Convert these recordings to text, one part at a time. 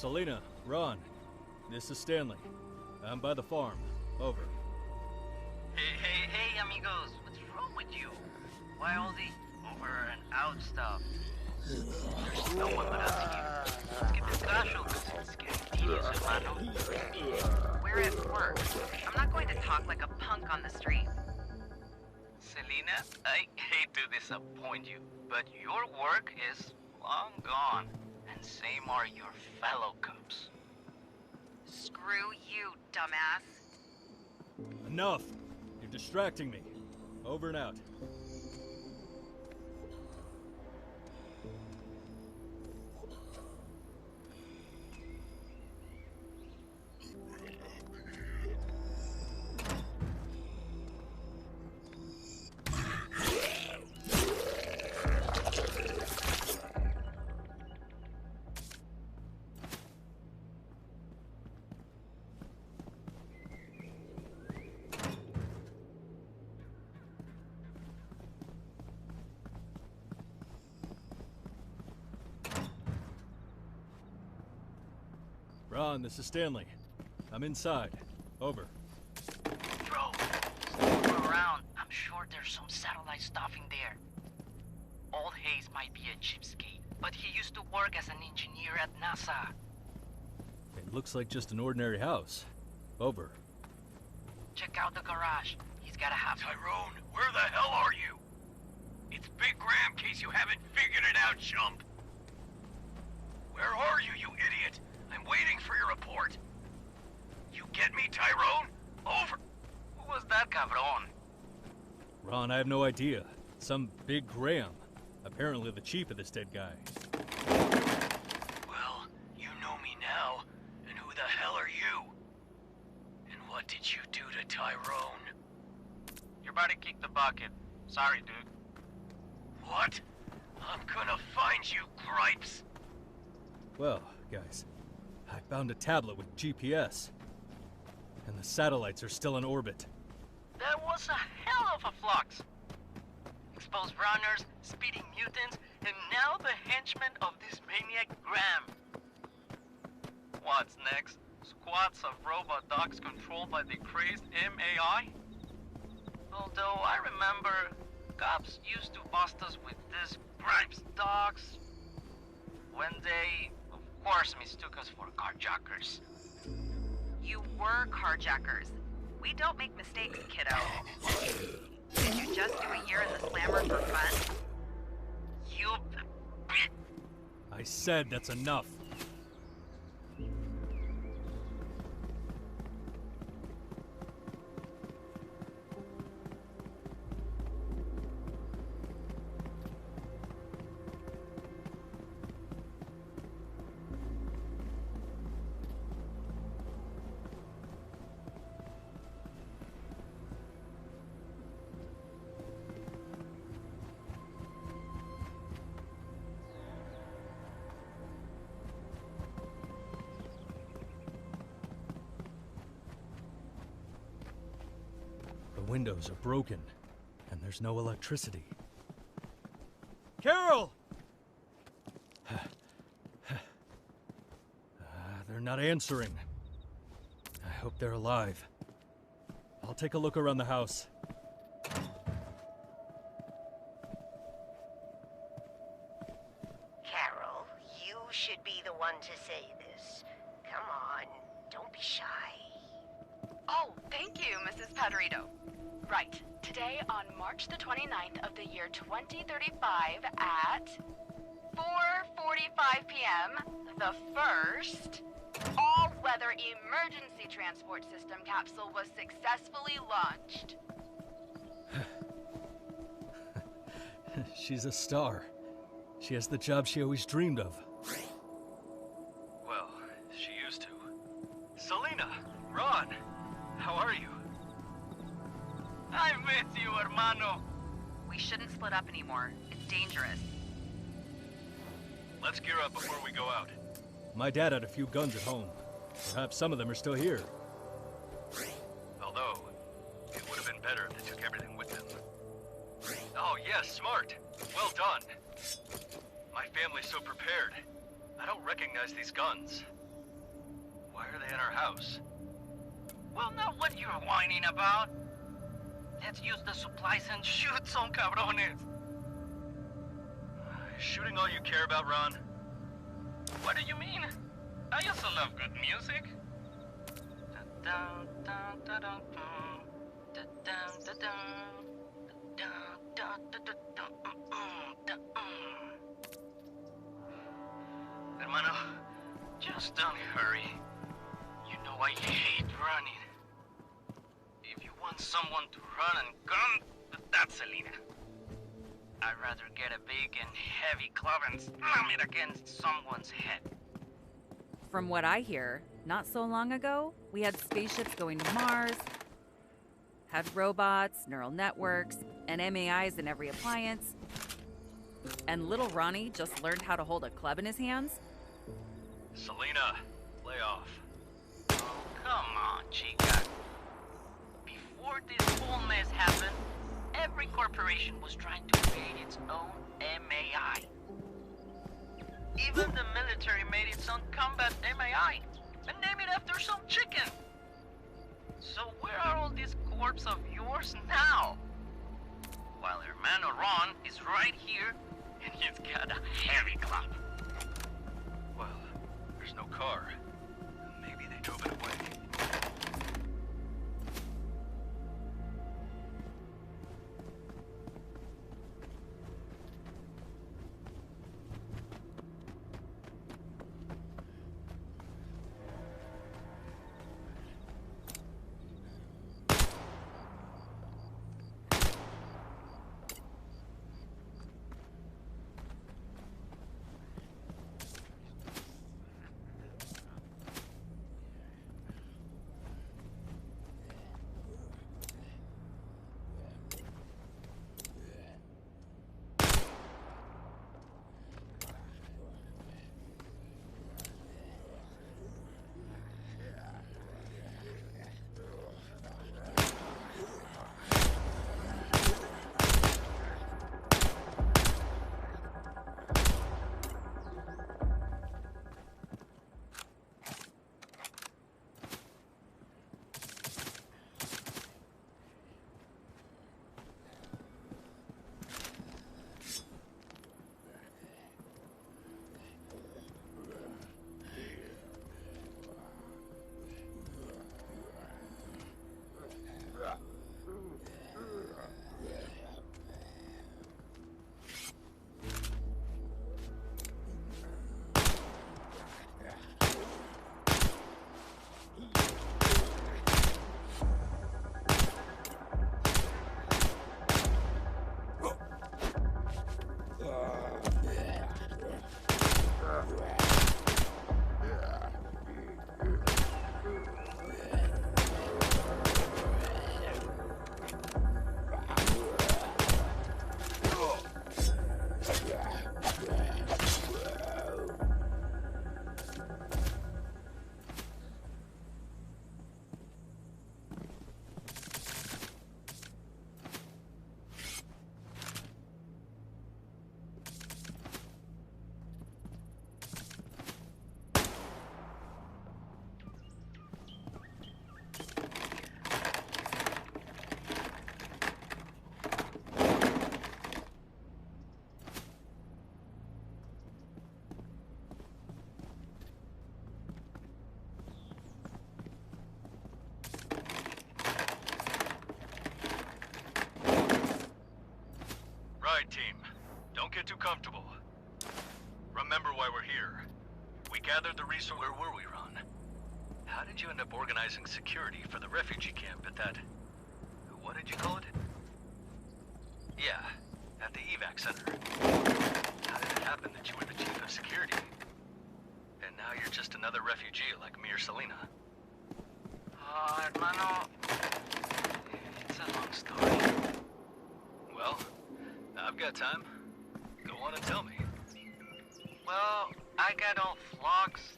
Selena, Ron, this is Stanley. I'm by the farm. Over. Hey, amigos. What's wrong with you? Why all the over and out stuff? There's no one but us here. Que te cacho, es que tedious, hermano. We're at work. I'm not going to talk like a punk on the street. Selena, I hate to disappoint you, but your work is long gone. And same are your fellow cubs. Screw you, dumbass. Enough! You're distracting me. Over and out. Ron, this is Stanley. I'm inside. Over. Bro, look around. I'm sure there's some satellite stuff in there. Old Hayes might be a cheapskate, but he used to work as an engineer at NASA. It looks like just an ordinary house. Over. Check out the garage. He's gotta have... Tyrone, where the hell are you? It's Big Graham, case you haven't figured it out, chump. Where are you, you idiot? I'm waiting for your report. You get me, Tyrone? Over. Who was that cabron? Ron, I have no idea. Some Big Graham. Apparently the chief of this dead guy. Well, you know me now. And who the hell are you? And what did you do to Tyrone? Your buddy kicked the bucket. Sorry, dude. What? I'm gonna find you, gripes. Well, guys, I found a tablet with GPS. And the satellites are still in orbit. That was a hell of a flux. Exposed runners, speeding mutants, and now the henchmen of this maniac Graham. What's next? Squads of robot dogs controlled by the crazed MAI? Although I remember cops used to bust us with these Gripes dogs when they, of course, mistook us for carjackers. You were carjackers. We don't make mistakes, kiddo. Did you just do a year in the slammer for fun? You... I said that's enough. The windows are broken, and there's no electricity. Carol! They're not answering. I hope they're alive. I'll take a look around the house. Carol, you should be the one to say this. Come on, don't be shy. Oh, thank you, Mrs. Padrito. Right. Today, on March the 29th of the year 2035 at 4:45 p.m., the first all-weather emergency transport system capsule was successfully launched. She's a star. She has the job she always dreamed of. Well, she used to. Selena! Ron! How are you? I miss you, hermano. We shouldn't split up anymore. It's dangerous. Let's gear up before we go out. My dad had a few guns at home. Perhaps some of them are still here. Although, it would have been better if they took everything with them. Oh, yes, smart. Well done. My family's so prepared. I don't recognize these guns. they at our house? Well, not what you're whining about. Let's use the supplies and shoot some cabrones. Shooting all you care about, Ron? What do you mean? I also love good music. Hermano, just don't hurry. You know I hate running. If you want someone to run and gun, that's Selena. I'd rather get a big and heavy club and slam it against someone's head. From what I hear, not so long ago, we had spaceships going to Mars, had robots, neural networks, and MAIs in every appliance. And little Ronnie just learned how to hold a club in his hands? Selena, lay off. Oh, come on, chica. Before this whole mess happened, every corporation was trying to create its own MAI. Even the military made its own combat MAI and named it after some chicken. So where are all these corps of yours now? While Hermano Ron is right here and he's got a heavy club. Well, there's no car. Maybe they drove it away. Right, team. Don't get too comfortable. Remember why we're here. We gathered the resource. Where were we, Ron? How did you end up organizing security for the refugee camp at that... What did you call it? Yeah, at the evac center. How did it happen that you were the chief of security? And now you're just another refugee like me or Selena. Hermano, it's a long story. Well, I've got time. Go on and tell me. Well, I got all flux.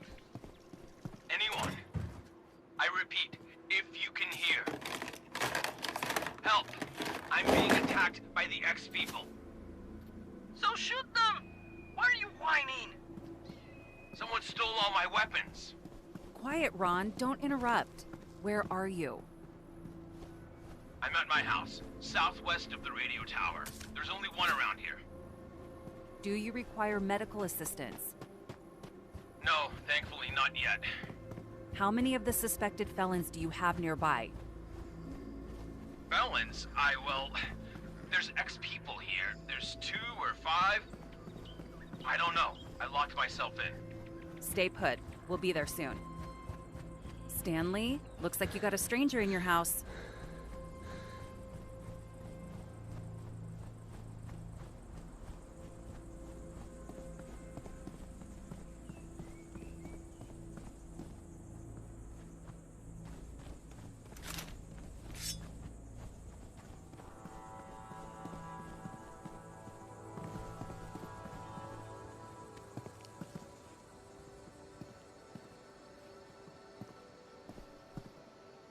Anyone? I repeat, if you can hear. Help! I'm being attacked by the X-people. So shoot them! Why are you whining? Someone stole all my weapons. Quiet, Ron. Don't interrupt. Where are you? I'm at my house, southwest of the radio tower. There's only one around here. Do you require medical assistance? No, thankfully not yet. How many of the suspected felons do you have nearby? Felons? There's ex-people here. There's 2 or 5. I don't know. I locked myself in. Stay put. We'll be there soon. Stanley, looks like you got a stranger in your house.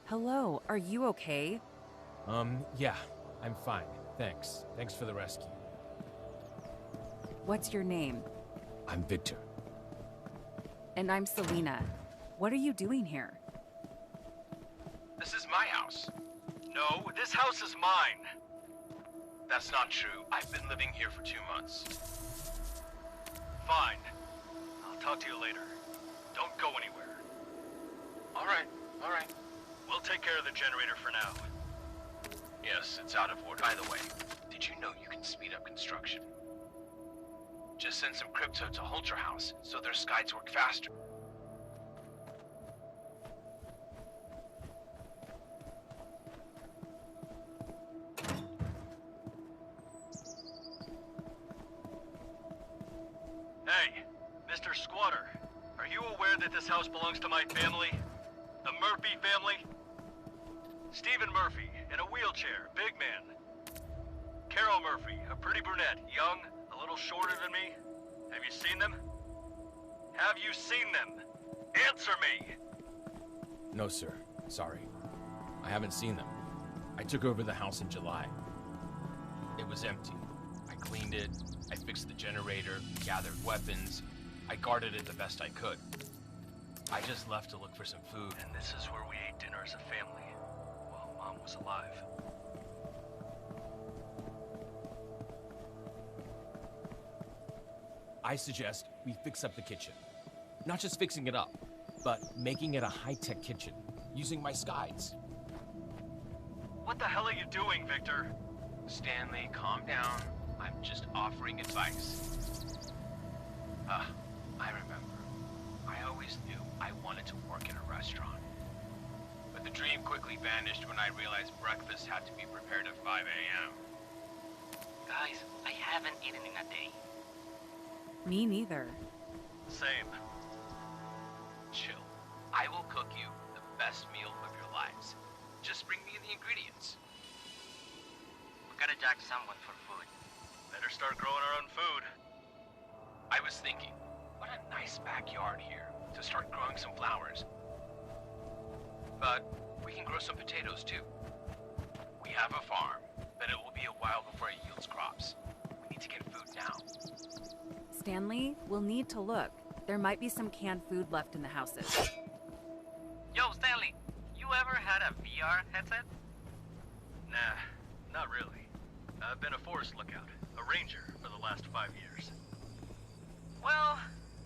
Hello, are you okay? Yeah, I'm fine. Thanks. Thanks for the rescue. What's your name? I'm Victor. And I'm Selena. What are you doing here? This is my house. No, this house is mine. That's not true. I've been living here for 2 months. Fine. I'll talk to you later. Don't go anywhere. All right. We'll take care of the generator for now. Yes, it's out of order. By the way, did you know you can speed up construction? Just send some crypto to hold your house so their skies work faster. Hey, Mr. Squatter, are you aware that this house belongs to my family? The Murphy family? Stephen Murphy, in a wheelchair, big man. Carol Murphy, a pretty brunette, young, a little shorter than me. Have you seen them? Have you seen them? Answer me! No, sir. Sorry. I haven't seen them. I took over the house in July. It was empty. I cleaned it, I fixed the generator, gathered weapons. I guarded it the best I could. I just left to look for some food. And this is where we ate dinner as a family, while Mom was alive. I suggest we fix up the kitchen. Not just fixing it up, but making it a high-tech kitchen, using my skies. What the hell are you doing, Victor? Stanley, calm down. I'm just offering advice. I remember. I always knew I wanted to work in a restaurant. But the dream quickly vanished when I realized breakfast had to be prepared at 5 a.m. Guys, I haven't eaten in a day. Me neither. Same. Chill. I will cook you the best meal of your lives. Just bring me the ingredients. We gotta jack someone for food. Better start growing our own food. I was thinking, what a nice backyard here to start growing some flowers. But we can grow some potatoes too. We have a farm, but it will be a while before it yields crops. We need to get food now. Stanley, we'll need to look. There might be some canned food left in the houses. Yo, Stanley, you ever had a VR headset? Nah, not really. I've been a forest lookout, a ranger for the last 5 years. Well,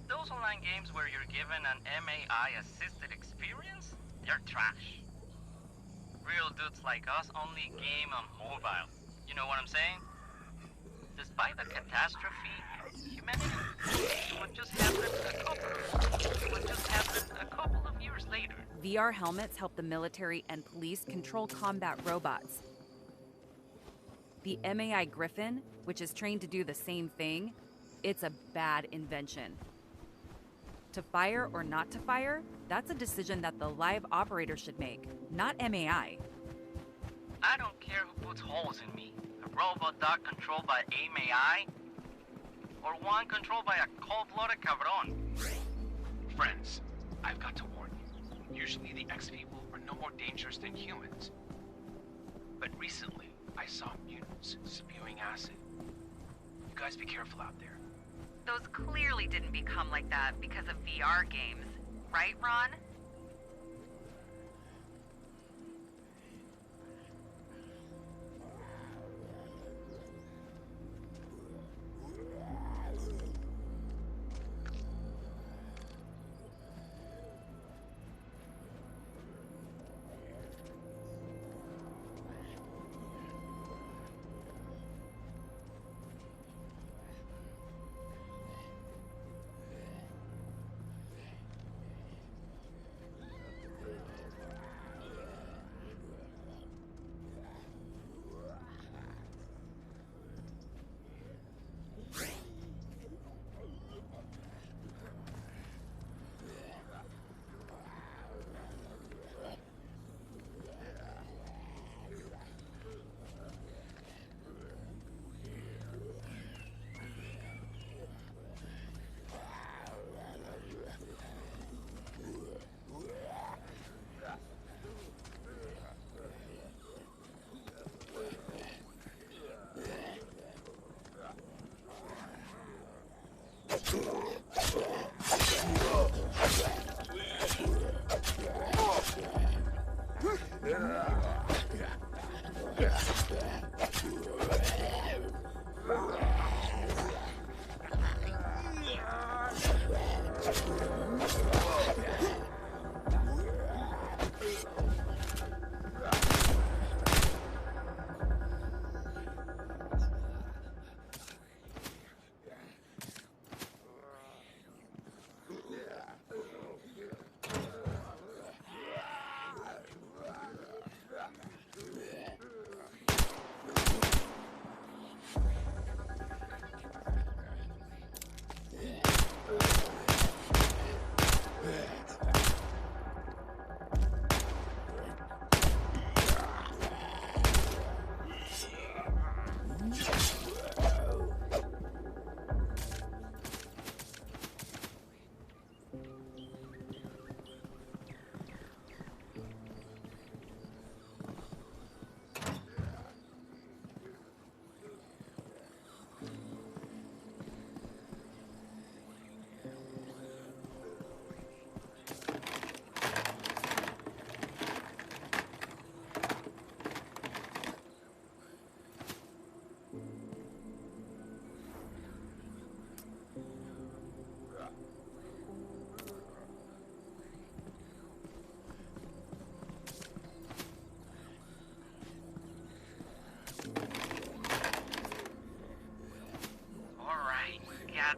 those online games where you're given an MAI-assisted experience, they're trash. Real dudes like us only game on mobile. You know what I'm saying? Despite the catastrophe, humanity would just happen a couple of years later. VR helmets help the military and police control combat robots. The MAI Griffin, which is trained to do the same thing, it's a bad invention. To fire or not to fire, that's a decision that the live operator should make, not MAI. I don't care who puts holes in me. A robot dog controlled by MAI, or one controlled by a cold-blooded cabron. Friends, I've got to warn you. Usually the X-people are no more dangerous than humans. But recently, I saw mutants spewing acid. You guys be careful out there. Those clearly didn't become like that because of VR games. Right, Ron?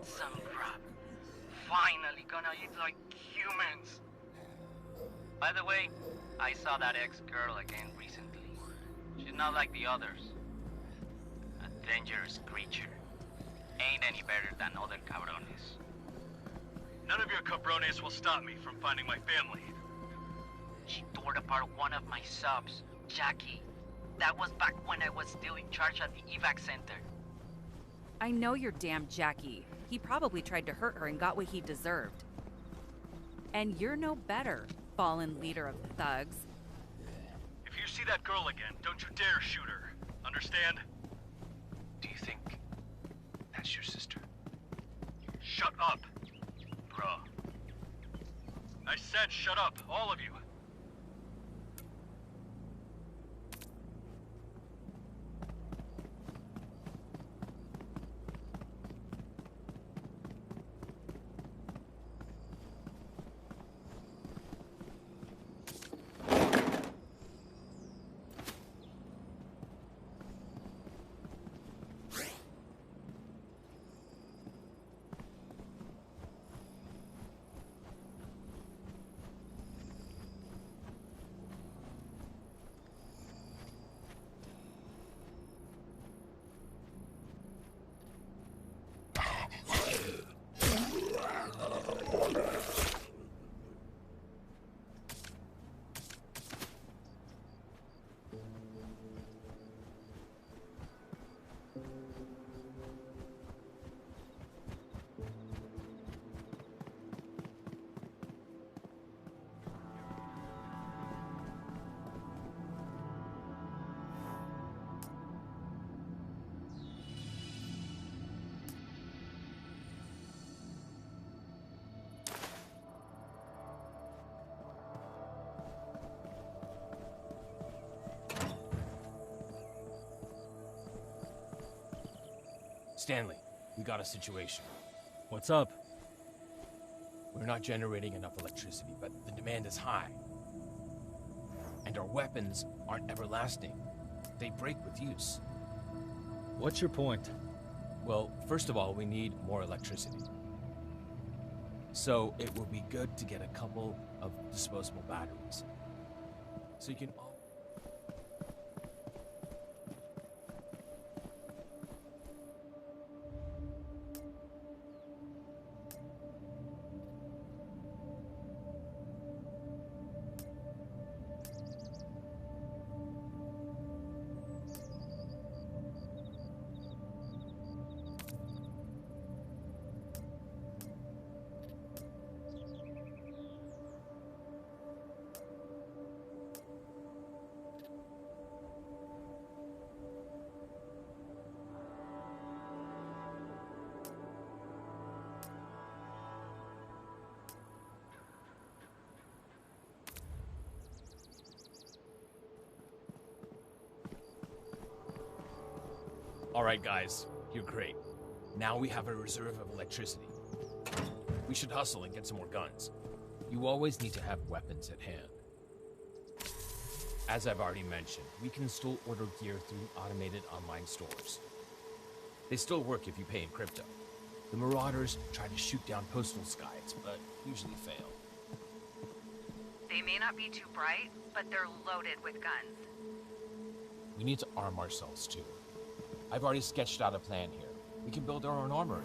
That's some crap. Finally gonna eat like humans. By the way, I saw that ex-girl again recently. She's not like the others. A dangerous creature. Ain't any better than other cabrones. None of your cabrones will stop me from finding my family. She tore apart one of my subs, Jackie. That was back when I was still in charge at the evac center. I know you're damn Jackie. He probably tried to hurt her and got what he deserved. And you're no better, fallen leader of thugs. If you see that girl again, don't you dare shoot her. Understand? Do you think that's your sister? Shut up, bruh. I said shut up, all of you. Stanley, we got a situation. What's up? We're not generating enough electricity, but the demand is high. And our weapons aren't everlasting. They break with use. What's your point? Well, first of all, we need more electricity. So it will be good to get a couple of disposable batteries. So you can all... All right, guys, you're great. Now we have a reserve of electricity. We should hustle and get some more guns. You always need to have weapons at hand. As I've already mentioned, we can still order gear through automated online stores. They still work if you pay in crypto. The Marauders try to shoot down postal skies, but usually fail. They may not be too bright, but they're loaded with guns. We need to arm ourselves too. I've already sketched out a plan here. We can build our own armory.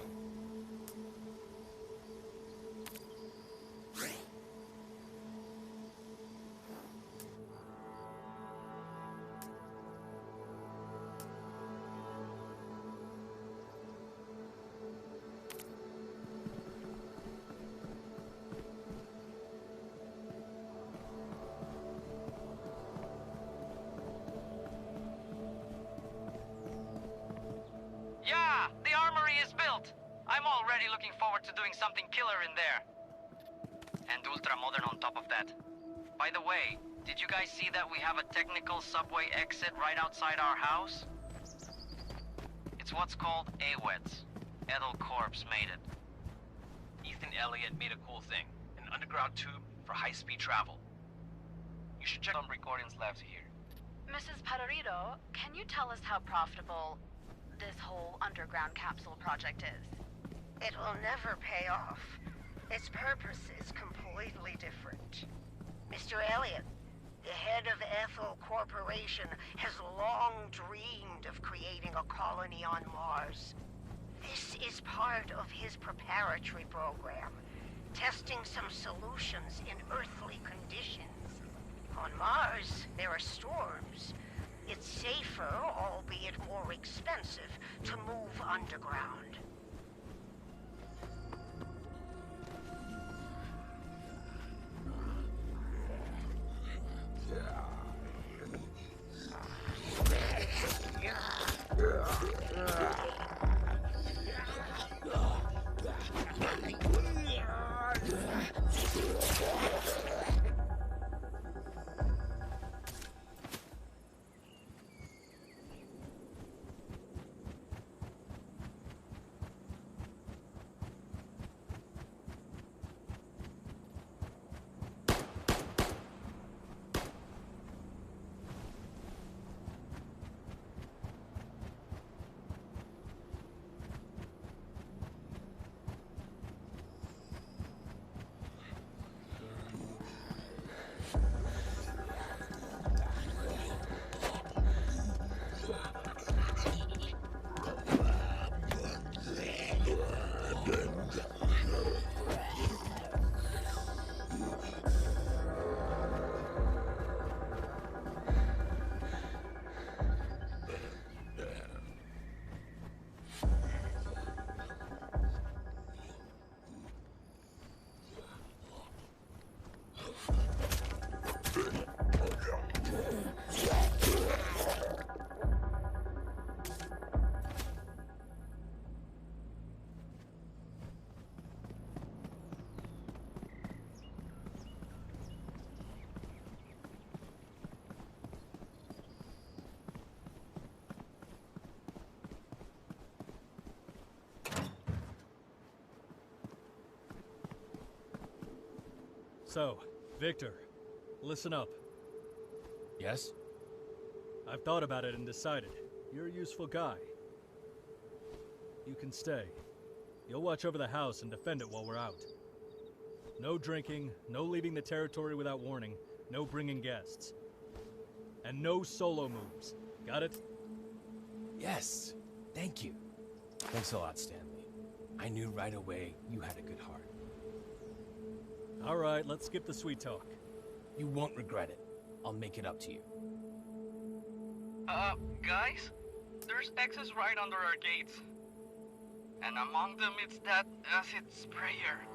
Yeah, the armory is built. I'm already looking forward to doing something killer in there. And ultra-modern on top of that. By the way, did you guys see that we have a technical subway exit right outside our house? It's what's called AWETS. Edel Corps made it. Ethan Elliott made a cool thing. An underground tube for high-speed travel. You should check Some recordings left here. Mrs. Perrito, can you tell us how profitable this whole underground capsule project is? It will never pay off. Its purpose is completely different. Mr. Elliot, the head of Ethel Corporation, has long dreamed of creating a colony on Mars. This is part of his preparatory program, testing some solutions in earthly conditions. On Mars, there are storms. It's safer, albeit more expensive, to move underground. So, Victor, listen up. Yes? I've thought about it and decided. You're a useful guy. You can stay. You'll watch over the house and defend it while we're out. No drinking, no leaving the territory without warning, no bringing guests. And no solo moves. Got it? Yes. Thank you. Thanks a lot, Stanley. I knew right away you had a good heart. All right, let's skip the sweet talk. You won't regret it. I'll make it up to you. Guys? There's X's right under our gates. And among them it's that acid sprayer.